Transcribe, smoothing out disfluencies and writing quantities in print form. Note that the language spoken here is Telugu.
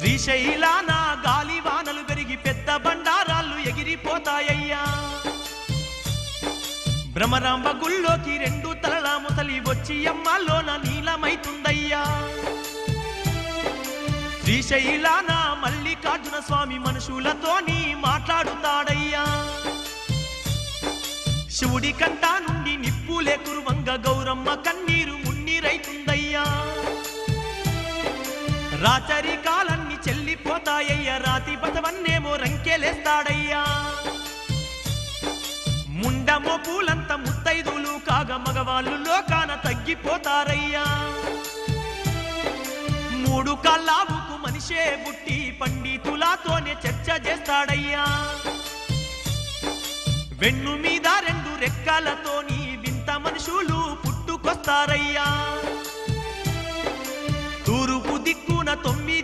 శ్రీశైలాన గాలివానలు పెరిగి పెద్ద బండారాళ్ళు ఎగిరిపోతాయ్యా భ్రమరాంబ గుళ్ళోకి 2 తలల ముసలి వచ్చి అమ్మలోన నీలమైతుందయ్యా శ్రీశైలాన మల్లికార్జున స్వామి మనుషులతోని మాట్లాడుతాడయ్యా శివుడి కంట నుండి నిప్పులే కురువంగ గౌరమ్మ కన్నీరు మున్నీరైతుందయ్యా రాచరి కాలన్ని చెల్లిపోతాయ్యా రాతి బతవన్నేమో రంకెలేస్తాడయ్యా ముండమో పూలంత ముత్తైదులు కాగా మగవాళ్ళు లోకాన తగ్గిపోతారయ్యా 3 కాళ్ళావుకు మనిషే బుట్టి పండితులతోనే చర్చ చేస్తాడయ్యా వెన్ను మీద 2 రెక్కలతోని వింత మనుషులు పుట్టుకొస్తారయ్యా తూర్పు దిక్కున 9